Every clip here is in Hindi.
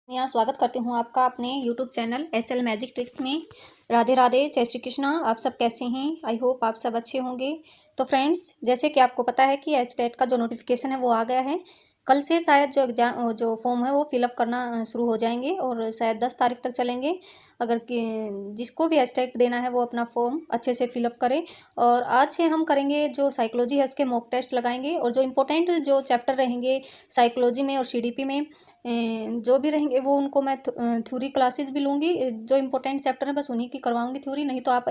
यहाँ स्वागत करती हूँ आपका अपने YouTube channel SL magic tricks में। राधे राधे, जय श्री कृष्णा। आप सब कैसे हैं? आई होप आप सब अच्छे होंगे। तो फ्रेंड्स, जैसे कि आपको पता है कि HTET का जो नोटिफिकेशन है वो आ गया है। कल से शायद जो फॉर्म है वो फिलअप करना शुरू हो जाएंगे और शायद 10 तारीख तक चलेंगे। अगर कि जिसको भी HTET देना है वो अपना फॉर्म अच्छे से फिलअप करे। और आज से हम करेंगे जो साइकोलॉजी है उसके मॉक टेस्ट लगाएंगे और जो इम्पोर्टेंट जो चैप्टर रहेंगे साइकोलॉजी में और CDP में जो भी रहेंगे वो उनको मैं थ्योरी क्लासेस भी लूँगी। जो इम्पोर्टेंट चैप्टर है बस उन्हीं की करवाऊँगी थ्योरी, नहीं तो आप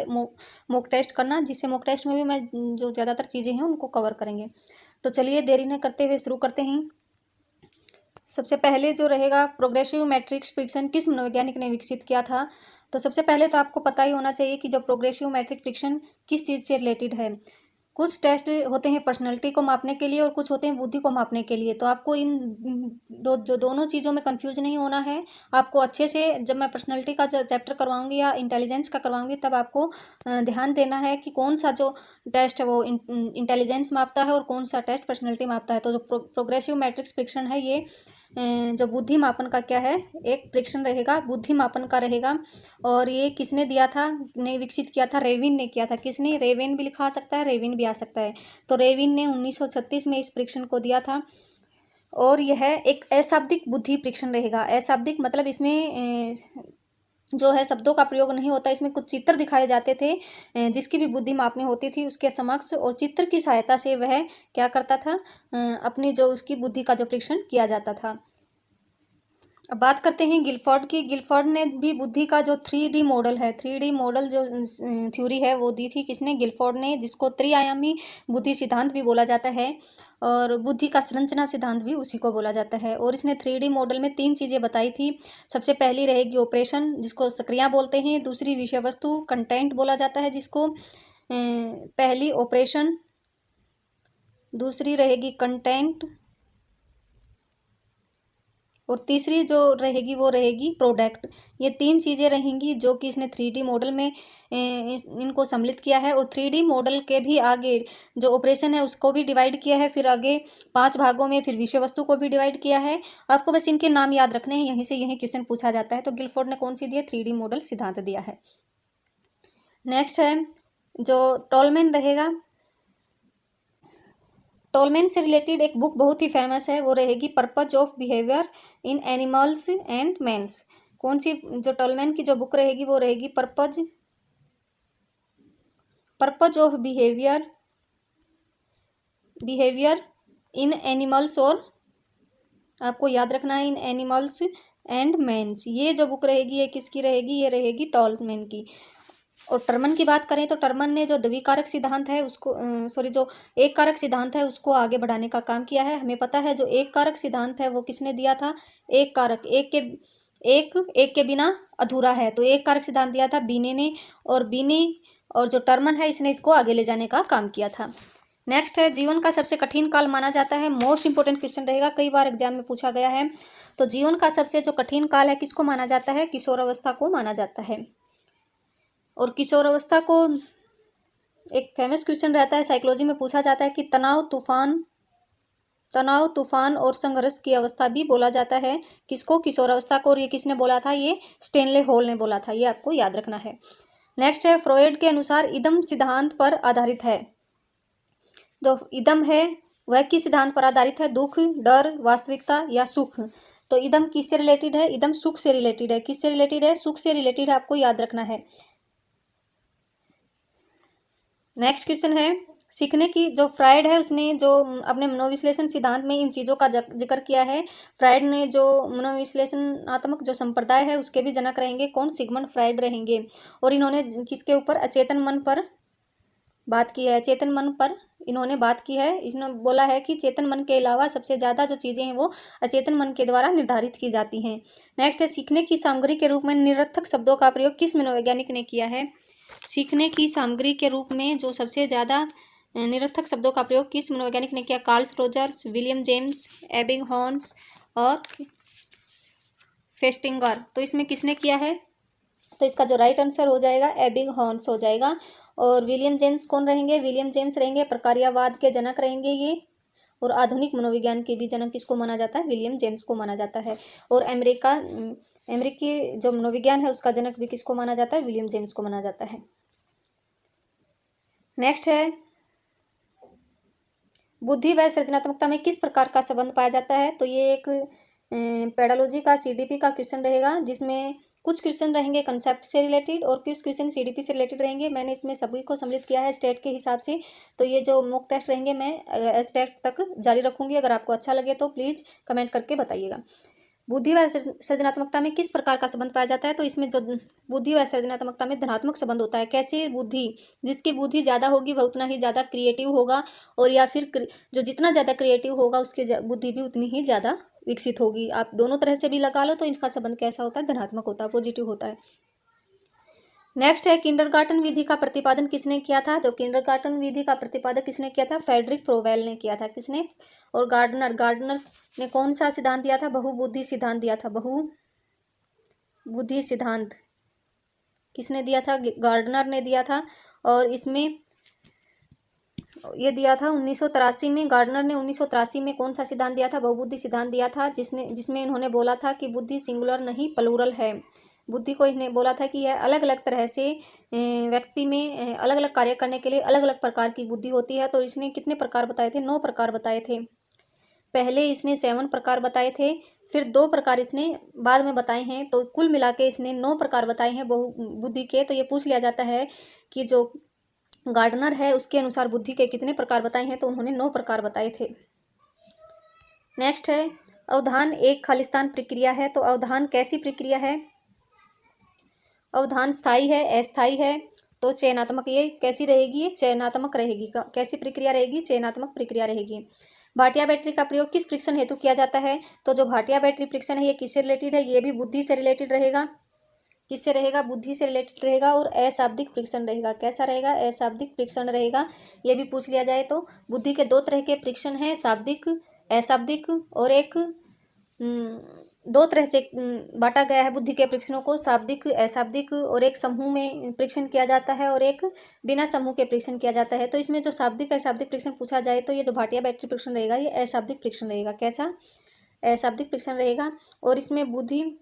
मॉक टेस्ट करना, जिससे मॉक टेस्ट में भी मैं जो ज़्यादातर चीज़ें हैं उनको कवर करेंगे। तो चलिए देरी न करते हुए शुरू करते हैं। सबसे पहले जो रहेगा, प्रोग्रेसिव मैट्रिक्स प्रिडिक्शन किस मनोवैज्ञानिक ने विकसित किया था? तो सबसे पहले तो आपको पता ही होना चाहिए कि जो प्रोग्रेसिव मैट्रिक प्रिडिक्शन किस चीज़ से रिलेटेड है। कुछ टेस्ट होते हैं पर्सनैलिटी को मापने के लिए और कुछ होते हैं बुद्धि को मापने के लिए। तो आपको इन दोनों चीज़ों में कंफ्यूज नहीं होना है। आपको अच्छे से, जब मैं पर्सनैलिटी का चैप्टर करवाऊंगी या इंटेलिजेंस का करवाऊंगी, तब आपको ध्यान देना है कि कौन सा जो टेस्ट है वो इंटेलिजेंस मापता है और कौन सा टेस्ट पर्सनैलिटी मापता है। तो जो प्रोग्रेसिव मैट्रिक्स प्रिडिक्शन है ये जो बुद्धि मापन का क्या है, एक प्रिडिक्शन रहेगा, बुद्धि मापन का रहेगा। और ये किसने दिया था, ने विकसित किया था? रेविन ने किया था। किसने? रेविन भी लिखा सकता है, रेविन भी आ सकता है। तो रेविन ने 1936 में इस प्रिडिक्शन को दिया था। और यह एक अशाब्दिक बुद्धि प्रिडिक्शन रहेगा। अशाब्दिक मतलब इसमें जो है शब्दों का प्रयोग नहीं होता, इसमें कुछ चित्र दिखाए जाते थे जिसकी भी बुद्धि मापनी होती थी उसके समक्ष, और चित्र की सहायता से वह क्या करता था, अपनी जो उसकी बुद्धि का जो परीक्षण किया जाता था। अब बात करते हैं गिलफोर्ड की। गिलफोर्ड ने भी बुद्धि का जो 3D मॉडल है, 3D मॉडल जो थ्योरी है वो दी थी किसने? गिलफोर्ड ने, जिसको त्रिआयामी बुद्धि सिद्धांत भी बोला जाता है और बुद्धि का संरचना सिद्धांत भी उसी को बोला जाता है। और इसने 3D मॉडल में 3 चीज़ें बताई थी। सबसे पहली रहेगी ऑपरेशन, जिसको सक्रिया बोलते हैं। दूसरी विषय वस्तु, कंटेंट बोला जाता है जिसको। पहली ऑपरेशन, दूसरी रहेगी कंटेंट, और तीसरी जो रहेगी वो रहेगी प्रोडक्ट। ये 3 चीज़ें रहेंगी जो कि इसने 3D मॉडल में इनको सम्मिलित किया है। और 3D मॉडल के भी आगे जो ऑपरेशन है उसको भी डिवाइड किया है, फिर आगे 5 भागों में फिर विषय वस्तु को भी डिवाइड किया है। आपको बस इनके नाम याद रखने हैं, यहीं से यहीं क्वेश्चन पूछा जाता है। तो गिलफोर्ड ने कौन सी दिया? 3D मॉडल सिद्धांत दिया है। नेक्स्ट है जो टोलमैन रहेगा। टोलमैन से रिलेटेड एक बुक बहुत ही फेमस है, वो रहेगी purpose of behaviour in animals and mans. कौन सी? जो टोलमैन की जो बुक रहेगी वो रहेगी purpose of behaviour in animals, और आपको याद रखना है इन एनिमल्स एंड मैन्स। ये जो बुक रहेगी ये किसकी रहेगी? ये रहेगी टोलमैन की। और टर्मन की बात करें तो टर्मन ने जो द्विकारक सिद्धांत है उसको जो एक कारक सिद्धांत है उसको आगे बढ़ाने का काम किया है। हमें पता है जो एक कारक सिद्धांत है वो किसने दिया था? एक कारक, एक के बिना अधूरा है, तो एक कारक सिद्धांत दिया था बीने ने। और जो टर्मन है इसने इसको आगे ले जाने का काम किया था। नेक्स्ट है जीवन का सबसे कठिन काल माना जाता है। मोस्ट इंपोर्टेंट क्वेश्चन रहेगा, कई बार एग्जाम में पूछा गया है। तो जीवन का सबसे जो कठिन काल है किसको माना जाता है? किशोरावस्था को माना जाता है। और किशोरावस्था को एक फेमस क्वेश्चन रहता है, साइकोलॉजी में पूछा जाता है कि तनाव, तूफान और संघर्ष की अवस्था भी बोला जाता है। किसको? किशोरावस्था को। और ये किसने बोला था? ये स्टेनले हॉल ने बोला था। ये आपको याद रखना है। नेक्स्ट है फ्रॉयड के अनुसार इदम सिद्धांत पर आधारित है। जो इदम है वह किस सिद्धांत पर आधारित है? दुख, डर, वास्तविकता या सुख? तो इदम किससे रिलेटेड है? इदम सुख से रिलेटेड है। किससे रिलेटेड है? सुख से रिलेटेड है, आपको याद रखना है। नेक्स्ट क्वेश्चन है सीखने की। जो फ्रायड है उसने जो अपने मनोविश्लेषण सिद्धांत में इन चीज़ों का जिक्र किया है। फ्रायड ने जो मनोविश्लेषणात्मक जो संप्रदाय है उसके भी जनक रहेंगे। कौन? सिगमंड फ्रायड रहेंगे। और इन्होंने किसके ऊपर? अचेतन मन पर बात की है। चेतन मन पर इन्होंने बात की है। इसने बोला है कि चेतन मन के अलावा सबसे ज़्यादा जो चीज़ें हैं वो अचेतन मन के द्वारा निर्धारित की जाती हैं। नेक्स्ट है सीखने की सामग्री के रूप में निरर्थक शब्दों का प्रयोग किस मनोवैज्ञानिक ने किया है? सीखने की सामग्री के रूप में जो सबसे ज़्यादा निरर्थक शब्दों का प्रयोग किस मनोवैज्ञानिक ने किया? कार्ल रोजर्स, विलियम जेम्स, एबिंगहॉर्न और फेस्टिंगर। तो इसमें किसने किया है? तो इसका जो राइट आंसर हो जाएगा एबिंगहॉर्न हो जाएगा। और विलियम जेम्स कौन रहेंगे? विलियम जेम्स रहेंगे प्रकार्यवाद के जनक रहेंगे ये। और आधुनिक मनोविज्ञान के भी जनक किसको माना जाता है? विलियम जेम्स को माना जाता है। और अमेरिकी जो मनोविज्ञान है उसका जनक भी किसको माना जाता है? विलियम जेम्स को माना जाता है। नेक्स्ट है, बुद्धि व सृजनात्मकता में किस प्रकार का संबंध पाया जाता है? तो ये एक पेडालॉजी का सीडीपी का क्वेश्चन रहेगा, जिसमें कुछ क्वेश्चन रहेंगे कंसेप्ट से रिलेटेड और कुछ क्वेश्चन सीडीपी से रिलेटेड रहेंगे। मैंने इसमें सभी को सम्मिलित किया है स्टेट के हिसाब से। तो ये जो मॉक टेस्ट रहेंगे मैं स्टेट तक जारी रखूंगी। अगर आपको अच्छा लगे तो प्लीज़ कमेंट करके बताइएगा। बुद्धि व सृजनात्मकता में किस प्रकार का संबंध पाया जाता है? तो इसमें जो बुद्धि व सृजनात्मकता में धनात्मक संबंध होता है। कैसे? जिसकी बुद्धि ज़्यादा होगी वह उतना ही ज़्यादा क्रिएटिव होगा, और या फिर जो जितना ज़्यादा क्रिएटिव होगा उसकी बुद्धि भी उतनी ही ज़्यादा विकसित होगी। आप दोनों तरह से भी लगा लो तो इनका संबंध कैसा होता है? धनात्मक होता है, पॉजिटिव होता है। नेक्स्ट है, किंडरगार्टन विधि का प्रतिपादन किसने किया था? तो किंडरगार्टन विधि का प्रतिपादन किसने किया था? फ्रेडरिक फ्रोवेल ने किया था। किसने? और गार्डनर ने कौन सा सिद्धांत दिया था? बहुबुद्धि सिद्धांत दिया था। बहुबुद्धि सिद्धांत किसने दिया था? गार्डनर ने दिया था। और इसमें ये दिया था 1983 में। गार्डनर ने 1983 में कौन सा सिद्धांत दिया था? बहुबुद्धि सिद्धांत दिया था, जिसमें इन्होंने बोला था कि बुद्धि सिंगुलर नहीं प्लूरल है। बुद्धि को इन्हें बोला था कि यह अलग अलग तरह से व्यक्ति में अलग अलग कार्य करने के लिए अलग अलग प्रकार की बुद्धि होती है। तो इसने कितने प्रकार बताए थे? 9 प्रकार बताए थे। पहले इसने 7 प्रकार बताए थे, फिर 2 प्रकार इसने बाद में बताए हैं। तो कुल मिला के इसने 9 प्रकार बताए हैं बुद्धि के। तो ये पूछ लिया जाता है कि जो गार्डनर है उसके अनुसार बुद्धि के कितने प्रकार बताए हैं? तो उन्होंने 9 प्रकार बताए थे। नेक्स्ट है, अवधान एक खालिस्तान प्रक्रिया है। तो अवधान कैसी प्रक्रिया है? अवधान स्थायी है, अस्थायी है, तो चयनात्मक। ये कैसी रहेगी? ये चयनात्मक रहेगी। कैसी प्रक्रिया रहेगी? चयनात्मक प्रक्रिया रहेगी। भाटिया बैटरी का प्रयोग किस परीक्षण हेतु किया जाता है? तो जो भाटिया बैटरी परीक्षण है ये किससे रिलेटेड है? ये भी बुद्धि से रिलेटेड रहेगा। किससे रहेगा? बुद्धि से रिलेटेड रहेगा। और अशाब्दिक परीक्षण रहेगा। कैसा रहेगा? अशाब्दिक परीक्षण रहेगा। ये भी पूछ लिया जाए तो बुद्धि के 2 तरह के परीक्षण हैं, शाब्दिक, अशाब्दिक, और एक 2 तरह से बांटा गया है बुद्धि के परीक्षणों को, शाब्दिक, अशाब्दिक, और एक समूह में परीक्षण किया जाता है और एक बिना समूह के परीक्षण किया जाता है। तो इसमें जो शाब्दिक अशाब्दिक परीक्षण पूछा जाए तो ये जो भाटिया बैटरी परीक्षण रहेगा ये अशाब्दिक परीक्षण रहेगा। कैसा? अशाब्दिक परीक्षण रहेगा। और इसमें बुद्धि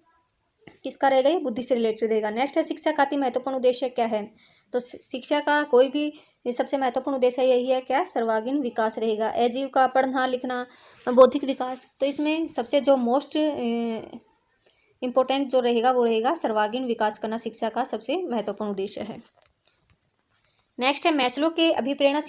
किसका रहेगा? ये बुद्धि से रिलेटेड रहेगा। नेक्स्ट है, शिक्षा का अति महत्वपूर्ण उद्देश्य क्या है? तो शिक्षा का कोई भी सबसे महत्वपूर्ण उद्देश्य यही है, क्या? सर्वांगीण विकास रहेगा। अजीव का पढ़ना लिखना, बौद्धिक विकास। तो इसमें सबसे जो मोस्ट इम्पोर्टेंट जो रहेगा वो रहेगा सर्वांगीण विकास करना। शिक्षा का सबसे महत्वपूर्ण उद्देश्य है। नेक्स्ट है, मैस्लो के अभिप्रेरणा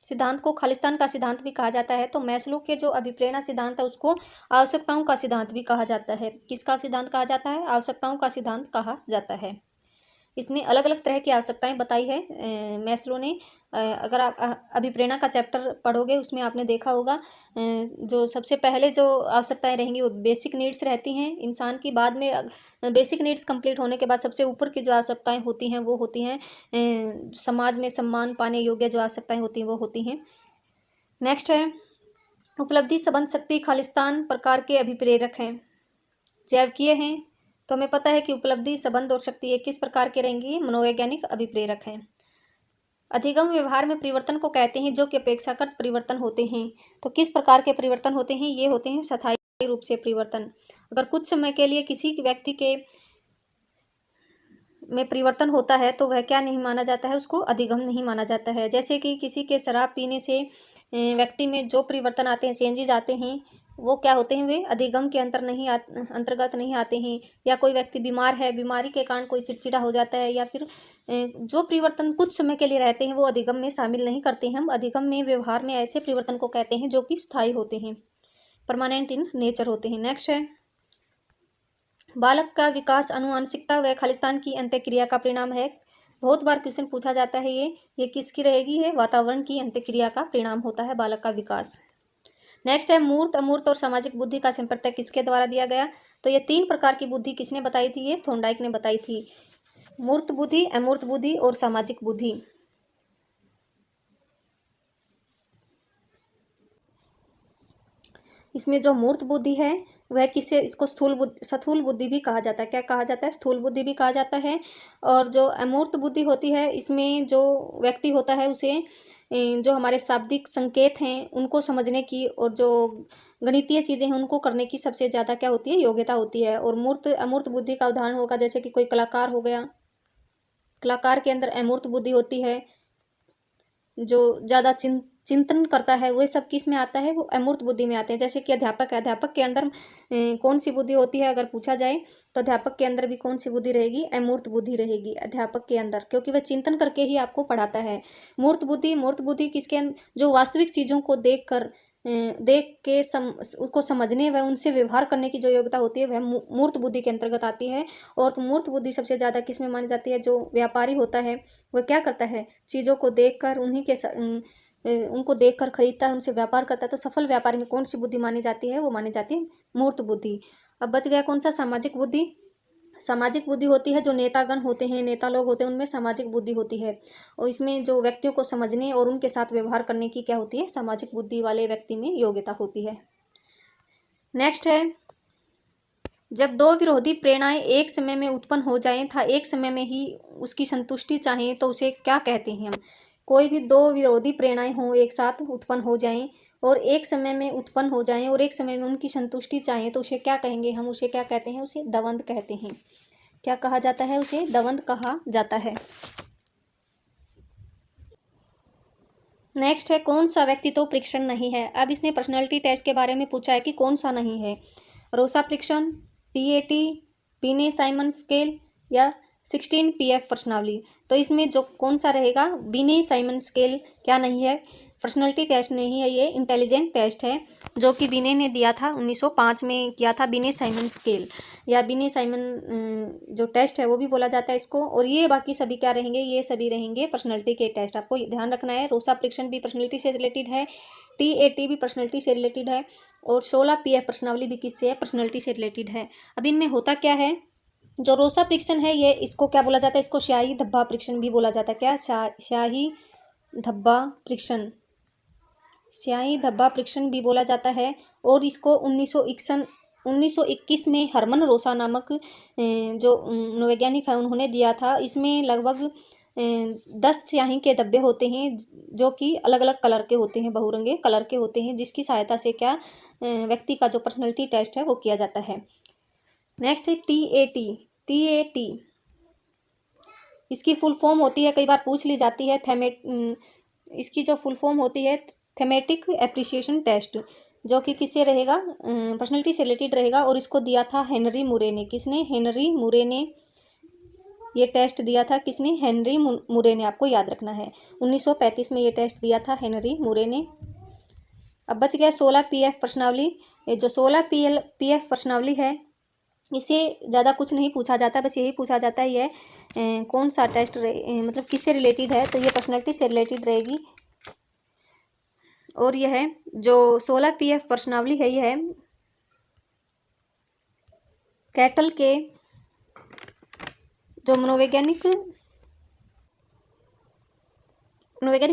सिद्धांत को खालिस्तान का सिद्धांत भी कहा जाता है। तो मैस्लो के जो अभिप्रेरणा सिद्धांत है उसको आवश्यकताओं का सिद्धांत भी कहा जाता है। किसका सिद्धांत कहा जाता है? आवश्यकताओं का सिद्धांत कहा जाता है। इसने अलग अलग तरह की आवश्यकताएं बताई है मैस्लो ने। अगर आप अभिप्रेरणा का चैप्टर पढ़ोगे उसमें आपने देखा होगा जो सबसे पहले जो आवश्यकताएं रहेंगी वो बेसिक नीड्स रहती हैं इंसान की। बाद में बेसिक नीड्स कंप्लीट होने के बाद सबसे ऊपर की जो आवश्यकताएं होती हैं वो होती हैं समाज में सम्मान पाने योग्य जो आवश्यकताएं होती हैं वो होती हैं। नेक्स्ट है, उपलब्धि, संबंध, शक्ति खालिस्तान प्रकार के अभिप्रेरक हैं। जैविकीय हैं तो हमें पता है कि उपलब्धि, संबंध और शक्ति ये किस प्रकार के रहेंगी? मनोवैज्ञानिक अभिप्रेरक हैं। अधिगम व्यवहार में परिवर्तन को कहते हैं जो कि अपेक्षाकृत परिवर्तन होते हैं। तो किस प्रकार के परिवर्तन होते हैं? ये होते हैं स्थायी रूप से परिवर्तन। अगर कुछ समय के लिए किसी व्यक्ति के में परिवर्तन होता है तो वह क्या नहीं माना जाता है? उसको अधिगम नहीं माना जाता है। जैसे कि किसी के शराब पीने से व्यक्ति में जो परिवर्तन आते हैं, चेंजेज आते हैं, वो क्या होते हैं? वे अधिगम के अंतर्गत नहीं आते हैं। या कोई व्यक्ति बीमार है, बीमारी के कारण कोई चिड़चिड़ा हो जाता है, या फिर जो परिवर्तन कुछ समय के लिए रहते हैं वो अधिगम में शामिल नहीं करते हैं। हम अधिगम में व्यवहार में ऐसे परिवर्तन को कहते हैं जो कि स्थायी होते हैं, परमानेंट इन नेचर होते हैं। नेक्स्ट है, बालक का विकास आनुवंशिकता व खालिस्तान की अंत्यक्रिया का परिणाम है। बहुत बार क्वेश्चन पूछा जाता है ये किसकी रहेगी? है वातावरण की अंत्यक्रिया का परिणाम होता है बालक का विकास। नेक्स्ट है, मूर्त, अमूर्त और सामाजिक बुद्धि का संप्रत्यय किसके द्वारा दिया गया? तो ये 3 प्रकार की बुद्धि किसने बताई थी? ये थॉर्नडाइक ने बताई थी। मूर्त बुद्धि, अमूर्त बुद्धि और सामाजिक बुद्धि। इसमें जो मूर्त बुद्धि है वह इसको स्थूल बुद्धि भी कहा जाता है। क्या कहा जाता है? स्थूल बुद्धि भी कहा जाता है। और जो अमूर्त बुद्धि होती है इसमें जो व्यक्ति होता है उसे जो हमारे शाब्दिक संकेत हैं उनको समझने की और जो गणितीय चीज़ें हैं उनको करने की सबसे ज़्यादा क्या होती है, योग्यता होती है। और मूर्त अमूर्त बुद्धि का उदाहरण होगा जैसे कि कोई कलाकार हो गया, कलाकार के अंदर अमूर्त बुद्धि होती है, जो ज़्यादा चिंतन करता है, वो सब किस में आता है, वो अमूर्त बुद्धि में आते हैं। जैसे कि अध्यापक है, अध्यापक के अंदर कौन सी बुद्धि होती है अगर पूछा जाए तो अध्यापक के अंदर भी कौन सी बुद्धि रहेगी, अमूर्त बुद्धि रहेगी अध्यापक के अंदर, क्योंकि वह चिंतन करके ही आपको पढ़ाता है। मूर्त बुद्धि किसके जो वास्तविक चीज़ों को देख के उसको समझने व उनसे व्यवहार करने की जो योग्यता होती है वह मूर्त बुद्धि के अंतर्गत आती है। और मूर्त बुद्धि सबसे ज़्यादा किस में मानी जाती है, जो व्यापारी होता है वह क्या करता है, चीज़ों को देखकर उनको देखकर खरीदता है, उनसे व्यापार करता है। तो सफल व्यापारी में कौन सी बुद्धि मानी जाती है, वो मानी जाती है मूर्त बुद्धि। अब बच गया कौन सा, सामाजिक बुद्धि। सामाजिक बुद्धि होती है जो नेतागण होते हैं, नेता लोग होते हैं, उनमें सामाजिक बुद्धि होती है। और इसमें जो व्यक्तियों को समझने और उनके साथ व्यवहार करने की क्या होती है, सामाजिक बुद्धि वाले व्यक्ति में योग्यता होती है। नेक्स्ट है, जब दो विरोधी प्रेरणाएं एक समय में उत्पन्न हो जाएं तथा एक समय में ही उसकी संतुष्टि चाहें तो उसे क्या कहते हैं हम। कोई भी दो विरोधी प्रेरणाएं हों, एक साथ उत्पन्न हो जाएं और एक समय में उत्पन्न हो जाएं और एक समय में उनकी संतुष्टि चाहें तो उसे क्या कहेंगे हम, उसे क्या कहते हैं, उसे द्वंद्व कहते हैं। क्या कहा जाता है, उसे द्वंद्व कहा जाता है। नेक्स्ट है, कौन सा व्यक्तित्व परीक्षण नहीं है। अब इसने पर्सनैलिटी टेस्ट के बारे में पूछा है कि कौन सा नहीं है, रोसा परीक्षण, टीएटी, बिने साइमन स्केल या 16 पीएफ प्रश्नावली। तो इसमें जो कौन सा रहेगा, बिने साइमन स्केल क्या नहीं है, पर्सनैलिटी टेस्ट नहीं है, ये इंटेलिजेंट टेस्ट है जो कि बिने ने दिया था 1905 में किया था, बिने साइमन स्केल या बिने साइमन जो टेस्ट है वो भी बोला जाता है इसको। और ये बाकी सभी क्या रहेंगे, ये सभी रहेंगे पर्सनैलिटी के टेस्ट। आपको ध्यान रखना है, रोसा परीक्षण भी पर्सनैलिटी से रिलेटेड है, टीएटी भी पर्सनैलिटी से रिलेटेड है और 16 पीएफ प्रश्नावली भी किससे है, पर्सनैलिटी से रिलेटेड है। अब इनमें होता क्या है, जो रोसा परीक्षण है ये इसको क्या बोला जाता है, इसको स्याही धब्बा परीक्षण भी बोला जाता है। क्या, स्याही धब्बा परीक्षण, स्याही धब्बा परीक्षण भी बोला जाता है। और इसको 1921 में हरमन रोसा नामक जो मनोवैज्ञानिक है उन्होंने दिया था। इसमें लगभग 10 स्याही के धब्बे होते हैं जो कि अलग अलग कलर के होते हैं, बहुरंगे कलर के होते हैं, जिसकी सहायता से क्या व्यक्ति का जो पर्सनैलिटी टेस्ट है वो किया जाता है। नेक्स्ट है टीएटी। टीएटी इसकी फुल फॉर्म होती है, कई बार पूछ ली जाती है, इसकी जो फुल फॉर्म होती है थेमेटिक एप्रिसिएशन टेस्ट, जो कि किससे रहेगा, पर्सनैलिटी से रिलेटेड रहेगा। और इसको दिया था हेनरी मुरे ने। किसने, हेनरी मुरे ने ये टेस्ट दिया था। किसने, हेनरी मुरे ने, आपको याद रखना है 1935 में ये टेस्ट दिया था हेनरी मुरे ने। अब बच गया 16 पीएफ प्रश्नावली। जो 16 पीएफ प्रश्नावली है इसे ज़्यादा कुछ नहीं पूछा जाता, बस यही पूछा जाता है ये कौन सा टेस्ट मतलब किससे रिलेटेड है, तो ये पर्सनैलिटी से रिलेटेड रहेगी। और यह है जो 16 पीएफ प्रश्नावली है, यह है कैटल के जो मनोवैज्ञानिक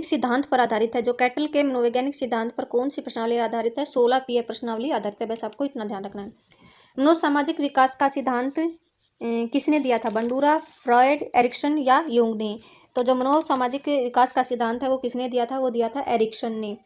सिद्धांत पर आधारित है। जो कैटल के मनोवैज्ञानिक सिद्धांत पर कौन सी प्रश्नावली आधारित है, 16 पीएफ प्रश्नावली आधारित है। बस आपको इतना ध्यान रखना है। मनोसामाजिक विकास का सिद्धांत किसने दिया था, बंडूरा, फ्रॉयड, एरिक्सन या यूंग ने। तो जो मनोसामाजिक विकास का सिद्धांत है वो किसने दिया था, वो दिया था एरिक्सन ने।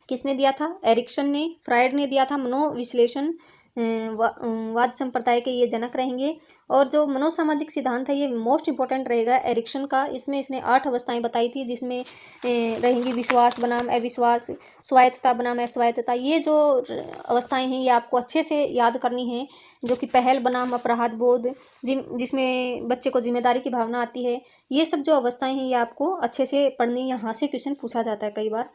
किसने दिया था, एरिक्सन ने। फ्रायड ने दिया था मनोविश्लेषण वाद संप्रदाय के ये जनक रहेंगे। और जो मनोसामाजिक सिद्धांत है ये मोस्ट इंपॉर्टेंट रहेगा एरिक्सन का। इसमें इसने 8 अवस्थाएं बताई थी, जिसमें रहेंगी विश्वास बनाम अविश्वास, स्वायत्तता बनाम अस्वायत्तता। ये जो अवस्थाएं हैं ये आपको अच्छे से याद करनी है, जो कि पहल बनाम अपराध बोध, जिसमें बच्चे को जिम्मेदारी की भावना आती है। ये सब जो अवस्थाएं हैं ये आपको अच्छे से पढ़नी, यहाँ से क्वेश्चन पूछा जाता है कई बार,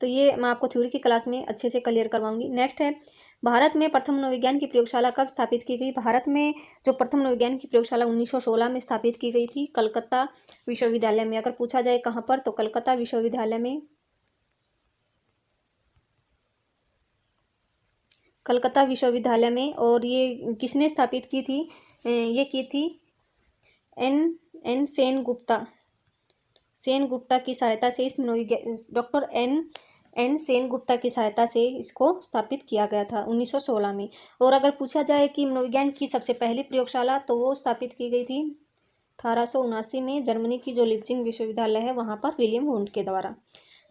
तो ये मैं आपको थ्योरी की क्लास में अच्छे से क्लियर करवाऊंगी। नेक्स्ट है, भारत में प्रथम मनोविज्ञान की प्रयोगशाला कब स्थापित की गई। भारत में जो प्रथम मनोविज्ञान की प्रयोगशाला 1916 में स्थापित की गई थी, कलकत्ता विश्वविद्यालय में। अगर पूछा जाए कहाँ पर, तो कलकत्ता विश्वविद्यालय में। कलकत्ता विश्वविद्यालय में। और ये किसने स्थापित की थी, ये की थी एन सेन गुप्ता की सहायता से। इस मनोविज्ञान डॉक्टर एन सेन गुप्ता की सहायता से इसको स्थापित किया गया था 1916 में। और अगर पूछा जाए कि मनोविज्ञान की सबसे पहली प्रयोगशाला, तो वो स्थापित की गई थी 1879 में जर्मनी की जो लीप्जिग विश्वविद्यालय है वहाँ पर विलियम वुंड के द्वारा।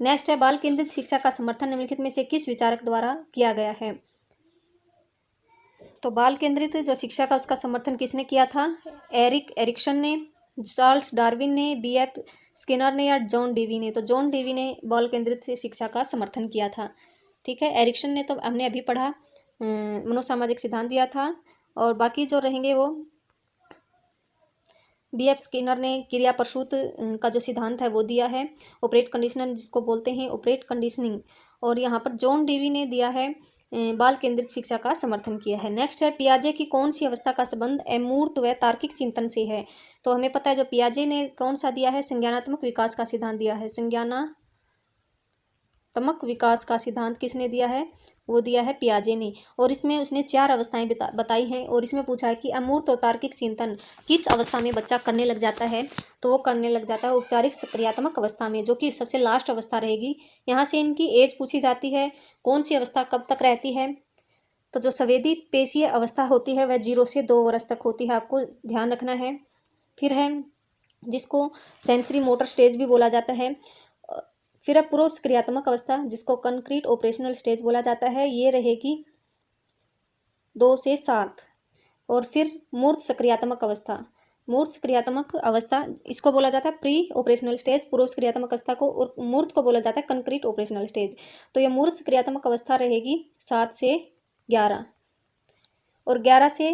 नेक्स्ट है बाल केंद्रित शिक्षा का समर्थन निम्नलिखित में से किस विचारक द्वारा किया गया है। तो बाल केंद्रित जो शिक्षा का उसका समर्थन किसने किया था? एरिक्सन ने, चार्ल्स डार्विन ने, B.F. स्किनर ने या जॉन डेवी ने। तो जॉन डेवी ने बाल केंद्रित शिक्षा का समर्थन किया था। ठीक है, एरिक्सन ने तो हमने अभी पढ़ा, मनोसामाजिक सिद्धांत दिया था। और बाकी जो रहेंगे वो B.F. स्किनर ने क्रिया प्रसूत का जो सिद्धांत है वो दिया है, ऑपरेट कंडीशनर जिसको बोलते हैं, ऑपरेट कंडीशनिंग। और यहाँ पर जॉन डेवी ने दिया है बाल केंद्रित शिक्षा का समर्थन किया है। नेक्स्ट है पियाजे की कौन सी अवस्था का संबंध अमूर्त व तार्किक चिंतन से है। तो हमें पता है जो पियाजे ने कौन सा दिया है, संज्ञानात्मक विकास का सिद्धांत दिया है। संज्ञानात्मक विकास का सिद्धांत किसने दिया है? वो दिया है पियाजे ने। और इसमें उसने 4 अवस्थाएं बताई हैं। और इसमें पूछा है कि अमूर्त और तार्किक चिंतन किस अवस्था में बच्चा करने लग जाता है। तो वो करने लग जाता है औपचारिक सक्रियात्मक अवस्था में, जो कि सबसे लास्ट अवस्था रहेगी। यहाँ से इनकी एज पूछी जाती है, कौन सी अवस्था कब तक रहती है। तो जो संवेदी पेशीय अवस्था होती है वह 0 से 2 वर्ष तक होती है, आपको ध्यान रखना है। फिर है जिसको सेंसरी मोटर स्टेज भी बोला जाता है। फिर है पूर्व क्रियात्मक अवस्था जिसको कंक्रीट ऑपरेशनल स्टेज बोला जाता है, ये रहेगी 2 से 7। और फिर मूर्त सक्रियात्मक अवस्था, मूर्त क्रियात्मक अवस्था इसको बोला जाता है प्री ऑपरेशनल स्टेज, पूर्व क्रियात्मक अवस्था को, और मूर्त को बोला जाता है कंक्रीट ऑपरेशनल स्टेज। तो ये मूर्त क्रियात्मक अवस्था रहेगी 7 से 11, और 11 से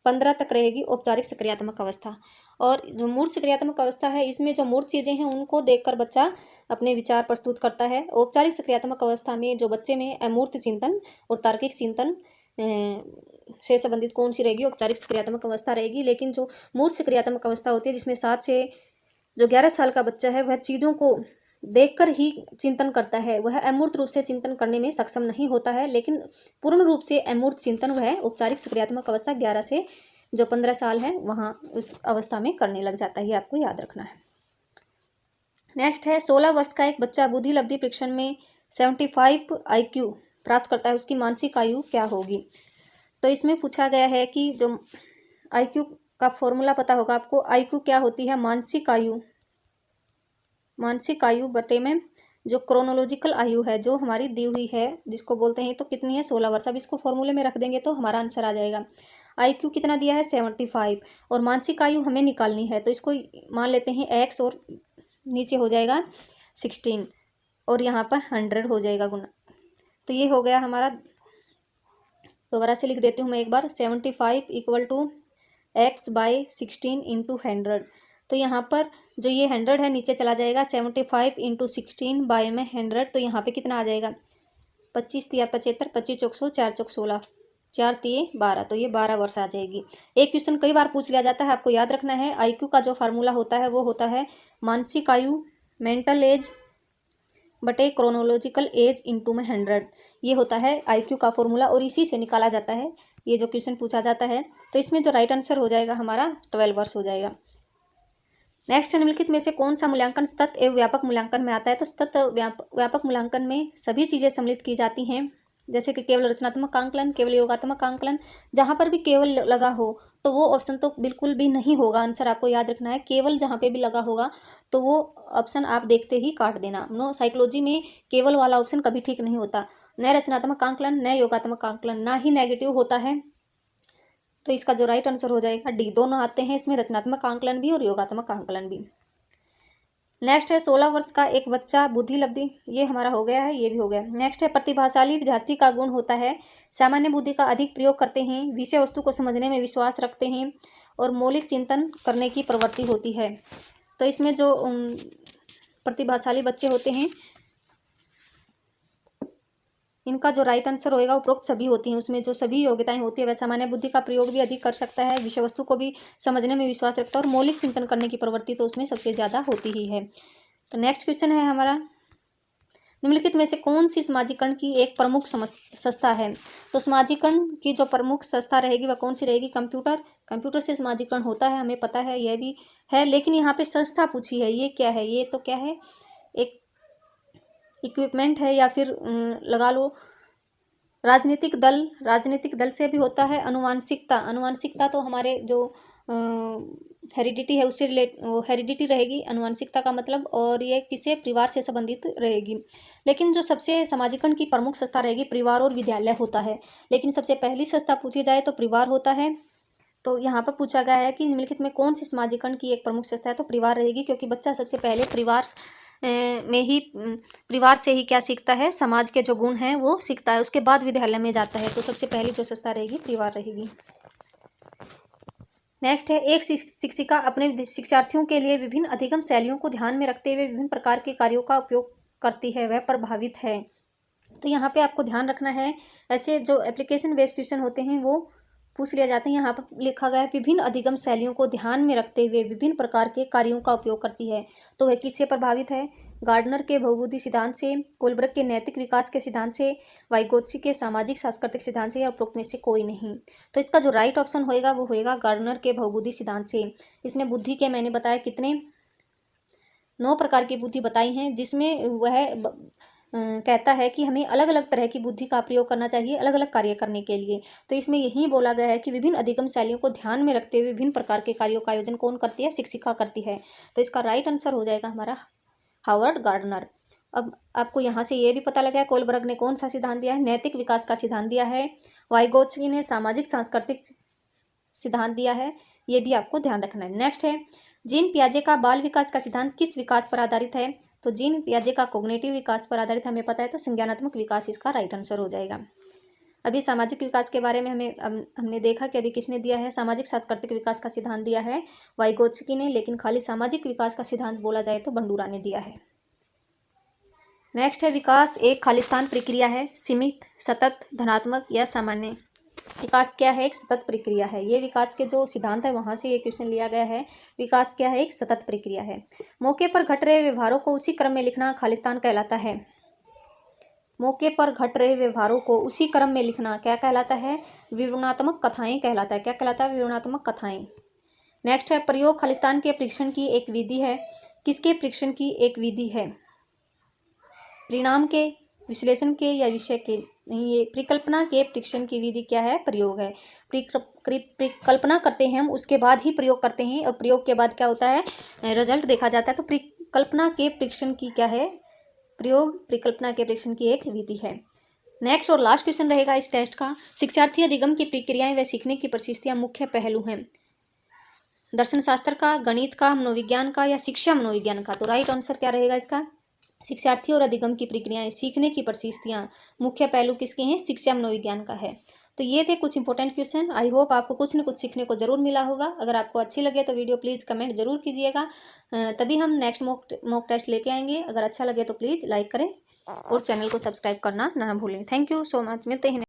15 तक रहेगी औपचारिक सक्रियात्मक अवस्था। और जो मूर्त सक्रियात्मक अवस्था है इसमें जो मूर्त चीज़ें हैं उनको देखकर बच्चा अपने विचार प्रस्तुत करता है। औपचारिक सक्रियात्मक अवस्था में जो बच्चे में अमूर्त चिंतन और तार्किक चिंतन से संबंधित कौन सी रहेगी? औपचारिक सक्रियात्मक अवस्था रहेगी। लेकिन जो मूर्त सक्रियात्मक अवस्था होती है जिसमें 7 से जो 11 साल का बच्चा है वह चीज़ों को देखकर ही चिंतन करता है, वह अमूर्त रूप से चिंतन करने में सक्षम नहीं होता है। लेकिन पूर्ण रूप से अमूर्त चिंतन वह औपचारिक सक्रियात्मक अवस्था 11 से जो 15 साल है वहाँ उस अवस्था में करने लग जाता है, ये आपको याद रखना है। नेक्स्ट है 16 वर्ष का एक बच्चा बुद्धि लब्धि परीक्षण में 75 IQ प्राप्त करता है, उसकी मानसिक आयु क्या होगी? तो इसमें पूछा गया है कि जो IQ का फॉर्मूला पता होगा आपको, IQ क्या होती है? मानसिक आयु, मानसिक आयु बटे में जो क्रोनोलॉजिकल आयु है जो हमारी दी हुई है जिसको बोलते हैं, तो कितनी है? 16 वर्ष। अब इसको फॉर्मूले में रख देंगे तो हमारा आंसर आ जाएगा। IQ कितना दिया है? 75, और मानसिक आयु हमें निकालनी है तो इसको मान लेते हैं x, और नीचे हो जाएगा 16, और यहाँ पर 100 हो जाएगा गुना। तो ये हो गया हमारा, दोबारा से लिख देती हूँ मैं एक बार, 75 = x/16 × 100। तो यहाँ पर जो ये 100 है नीचे चला जाएगा, 75 × 16 बाय में 100, तो यहाँ पे कितना आ जाएगा? 25 × 75, 25 × 100, 4 × 16, 4 × 12, तो ये 12 वर्ष आ जाएगी। एक क्वेश्चन कई बार पूछ लिया जाता है, आपको याद रखना है। IQ का जो फार्मूला होता है वो होता है मानसिक आयु, मेंटल एज बटे क्रोनोलॉजिकल एज इंटू में 100, ये होता है IQ का फॉर्मूला, और इसी से निकाला जाता है ये जो क्वेश्चन पूछा जाता है। तो इसमें जो राइट आंसर हो जाएगा हमारा 12 वर्ष हो जाएगा। नेक्स्ट, निम्नलिखित में से कौन सा मूल्यांकन सतत एवं व्यापक मूल्यांकन में आता है? तो सतत व्यापक मूल्यांकन में सभी चीज़ें सम्मिलित की जाती हैं, जैसे कि केवल रचनात्मक आंकलन, केवल योगात्मक आंकलन। जहाँ पर भी केवल लगा हो तो वो ऑप्शन तो बिल्कुल भी नहीं होगा, आंसर आपको याद रखना है। केवल जहाँ पे भी लगा होगा तो वो ऑप्शन आप देखते ही काट देना। नो, साइकोलॉजी में केवल वाला ऑप्शन कभी ठीक नहीं होता। न रचनात्मक आंकलन, न योगात्मक आंकलन, ना ही नेगेटिव होता है। तो इसका जो राइट आंसर हो जाएगा D, दोनों आते हैं इसमें, रचनात्मक आंकलन भी और योगात्मक आंकलन भी। नेक्स्ट है 16 वर्ष का एक बच्चा बुद्धि लब्धि, ये हमारा हो गया है, ये भी हो गया। नेक्स्ट है प्रतिभाशाली विद्यार्थी का गुण होता है सामान्य बुद्धि का अधिक प्रयोग करते हैं, विषय वस्तु को समझने में विश्वास रखते हैं, और मौलिक चिंतन करने की प्रवृत्ति होती है। तो इसमें जो प्रतिभाशाली बच्चे होते हैं इनका जो राइट आंसर होएगा उपरोक्त सभी होती हैं, उसमें जो सभी योग्यताएं होती है वह सामान्य बुद्धि का प्रयोग भी अधिक कर सकता है, विषय वस्तु को भी समझने में विश्वास रखता है, और मौलिक चिंतन करने की प्रवृत्ति तो उसमें सबसे ज़्यादा होती ही है। तो नेक्स्ट क्वेश्चन है हमारा, निम्नलिखित में से कौन सी समाजीकरण की एक प्रमुख संस्था है? तो समाजीकरण की जो प्रमुख संस्था रहेगी वह कौन सी रहेगी? कंप्यूटर से समाजीकरण होता है, हमें पता है, यह भी है। लेकिन यहाँ पे संस्था पूछी है, ये क्या है? ये तो क्या है, एक इक्विपमेंट है, या फिर लगा लो राजनीतिक दल से भी होता है। अनुवांशिकता तो हमारे जो हेरिडिटी है उससे हेरिडिटी रहेगी, अनुवांशिकता का मतलब, और ये किसे परिवार से संबंधित रहेगी। लेकिन जो सबसे समाजीकरण की प्रमुख संस्था रहेगी परिवार और विद्यालय होता है। लेकिन सबसे पहली संस्था पूछी जाए तो परिवार होता है। तो यहाँ पर पूछा गया है कि निम्नलिखित में कौन सी समाजीकरण की एक प्रमुख संस्था है, तो परिवार रहेगी, क्योंकि बच्चा सबसे पहले परिवार से ही क्या सीखता है, समाज के जो गुण हैं वो सीखता है, उसके बाद विद्यालय में जाता है। तो सबसे पहली जो संस्था रहेगी परिवार रहेगी। नेक्स्ट है, एक शिक्षिका अपने शिक्षार्थियों के लिए विभिन्न अधिगम शैलियों को ध्यान में रखते हुए विभिन्न प्रकार के कार्यों का उपयोग करती है, वह प्रभावित है। तो यहाँ पे आपको ध्यान रखना है, ऐसे जो एप्लीकेशन बेस्ड क्वेश्चन होते हैं वो पूछ लिया जाते हैं। यहाँ पर लिखा गया है विभिन्न अधिगम शैलियों को ध्यान में रखते हुए विभिन्न प्रकार के कार्यों का उपयोग करती है। तो वह किससे प्रभावित है, गार्डनर के बहुबुद्धि सिद्धांत से, कोलब्रुक के नैतिक विकास के सिद्धांत से, वाइगोत्स्की के सामाजिक सांस्कृतिक सिद्धांत से, या उपरोक्त में से कोई नहीं। तो इसका जो राइट ऑप्शन होएगा वो होएगा गार्डनर के बहुबुद्धि सिद्धांत से। इसने बुद्धि के, मैंने बताया कितने 9 प्रकार की बुद्धि बताई हैं, जिसमें वह कहता है कि हमें अलग अलग तरह की बुद्धि का प्रयोग करना चाहिए अलग अलग कार्य करने के लिए। तो इसमें यही बोला गया है कि विभिन्न अधिगम शैलियों को ध्यान में रखते हुए विभिन्न प्रकार के कार्यों का आयोजन कौन करती है, शिक्षिका करती है। तो इसका राइट आंसर हो जाएगा हमारा हावर्ड गार्डनर। अब आपको यहाँ से ये भी पता लगा है कोलब्रुक ने कौन सा सिद्धांत दिया है, नैतिक विकास का सिद्धांत दिया है। वाइगोत्स्की ने सामाजिक सांस्कृतिक सिद्धांत दिया है, ये भी आपको ध्यान रखना है। नेक्स्ट है, जीन पियाजे का बाल विकास का सिद्धांत किस विकास पर आधारित है, तो जीन पियाजे का कॉग्निटिव विकास पर आधारित हमें पता है, तो संज्ञानात्मक विकास इसका राइट आंसर हो जाएगा। अभी सामाजिक विकास के बारे में हमने देखा कि अभी किसने दिया है, सामाजिक सांस्कृतिक विकास का सिद्धांत दिया है वाइगोत्स्की ने, लेकिन खाली सामाजिक विकास का सिद्धांत बोला जाए तो बंडूरा ने दिया है। नेक्स्ट है, विकास एक खालिस्तान प्रक्रिया है, सीमित, सतत, धनात्मक या सामान्य। विकास क्या है, एक सतत प्रक्रिया है। ये विकास के जो सिद्धांत है वहाँ से ये क्वेश्चन लिया गया है। विकास क्या है, एक सतत प्रक्रिया है। मौके पर घट रहे व्यवहारों को उसी क्रम में लिखना खालिस्तान कहलाता है। मौके पर घट रहे व्यवहारों को उसी क्रम में लिखना क्या कहलाता है, विवरणात्मक कथाएं कहलाता है। क्या कहलाता है, विवरणात्मक कथाएं। नेक्स्ट है, प्रयोग खालिस्तान के परीक्षण की एक विधि है। किसके परीक्षण की एक विधि है, परिणाम के, विश्लेषण के या विषय के नहीं, ये परिकल्पना के परीक्षण की विधि क्या है, प्रयोग है। परिकल्पना करते हैं हम, उसके बाद ही प्रयोग करते हैं, और प्रयोग के बाद क्या होता है, रिजल्ट देखा जाता है। तो परिकल्पना के परीक्षण की क्या है, प्रयोग, परिकल्पना के परीक्षण की एक विधि है। नेक्स्ट और लास्ट क्वेश्चन रहेगा इस टेस्ट का, शिक्षार्थी अधिगम की प्रक्रियाएं व सीखने की परिस्थितियां मुख्य पहलू हैं, दर्शन शास्त्र का, गणित का, मनोविज्ञान का, या शिक्षा मनोविज्ञान का। तो राइट आंसर क्या रहेगा इसका, शिक्षार्थी और अधिगम की प्रक्रियाएं, सीखने की परिस्थितियां, मुख्य पहलू किसके हैं, शिक्षा मनोविज्ञान का है। तो ये थे कुछ इंपॉर्टेंट क्वेश्चन। आई होप आपको कुछ न कुछ सीखने को जरूर मिला होगा। अगर आपको अच्छी लगे तो वीडियो प्लीज़ कमेंट जरूर कीजिएगा, तभी हम नेक्स्ट मॉक टेस्ट लेके आएंगे। अगर अच्छा लगे तो प्लीज़ लाइक करें और चैनल को सब्सक्राइब करना ना भूलें। थैंक यू सो मच, मिलते हैं।